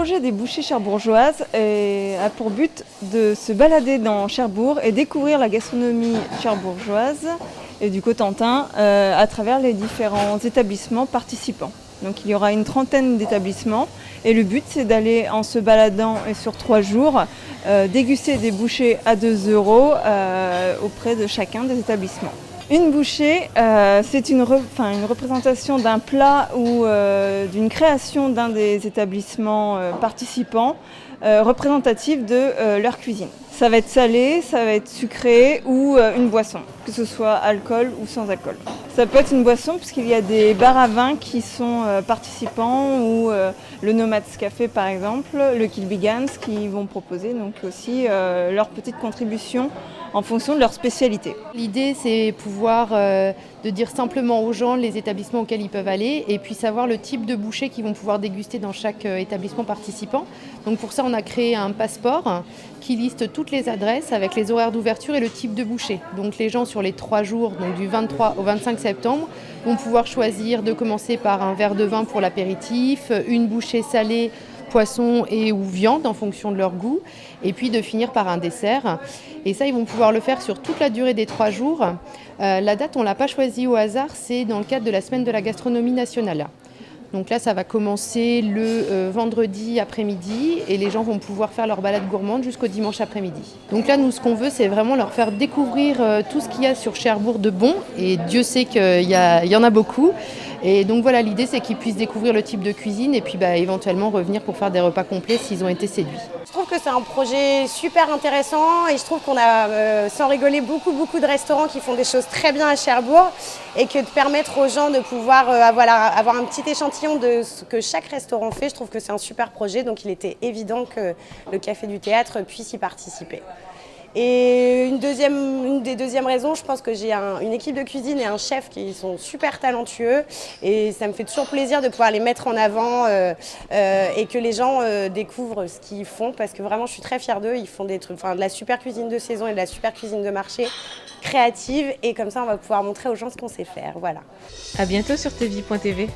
projet des bouchées cherbourgeoises a pour but de se balader dans Cherbourg et découvrir la gastronomie cherbourgeoise et du Cotentin à travers les différents établissements participants. Donc il y aura une trentaine d'établissements et le but c'est d'aller en se baladant et sur 3 jours déguster des bouchées à 2 € auprès de chacun des établissements. Une bouchée, c'est une représentation d'un plat ou d'une création d'un des établissements participants représentatif de leur cuisine. Ça va être salé, ça va être sucré ou une boisson, que ce soit alcool ou sans alcool. Ça peut être une boisson puisqu'il y a des bars à vin qui sont participants ou le Nomad's Café par exemple, le Kilbegans qui vont proposer donc aussi leur petite contribution en fonction de leur spécialité. L'idée c'est pouvoir de dire simplement aux gens les établissements auxquels ils peuvent aller et puis savoir le type de bouchées qu'ils vont pouvoir déguster dans chaque établissement participant. Donc pour ça on a créé un passeport qui liste toutes les adresses avec les horaires d'ouverture et le type de bouchée. Donc les gens sur les 3 jours, donc du 23 au 25 septembre, vont pouvoir choisir de commencer par un verre de vin pour l'apéritif, une bouchée salée, poisson et ou viande en fonction de leur goût, et puis de finir par un dessert. Et ça, ils vont pouvoir le faire sur toute la durée des 3 jours. La date, on ne l'a pas choisie au hasard, c'est dans le cadre de la semaine de la gastronomie nationale. Donc là, ça va commencer le vendredi après-midi et les gens vont pouvoir faire leur balade gourmande jusqu'au dimanche après-midi. Donc là, nous, ce qu'on veut, c'est vraiment leur faire découvrir tout ce qu'il y a sur Cherbourg de bon. Et Dieu sait qu'il y en a beaucoup. Et donc voilà, l'idée, c'est qu'ils puissent découvrir le type de cuisine et puis éventuellement revenir pour faire des repas complets s'ils ont été séduits. Je trouve que c'est un projet super intéressant et je trouve qu'on a, sans rigoler, beaucoup de restaurants qui font des choses très bien à Cherbourg et que de permettre aux gens de pouvoir avoir un petit échantillon de ce que chaque restaurant fait, je trouve que c'est un super projet. Donc il était évident que le Café du Théâtre puisse y participer. Et une des deuxièmes raisons, je pense que j'ai une équipe de cuisine et un chef qui sont super talentueux et ça me fait toujours plaisir de pouvoir les mettre en avant et que les gens découvrent ce qu'ils font parce que vraiment je suis très fière d'eux. Ils font de la super cuisine de saison et de la super cuisine de marché créative et comme ça on va pouvoir montrer aux gens ce qu'on sait faire. Voilà. À bientôt sur tvi.tv.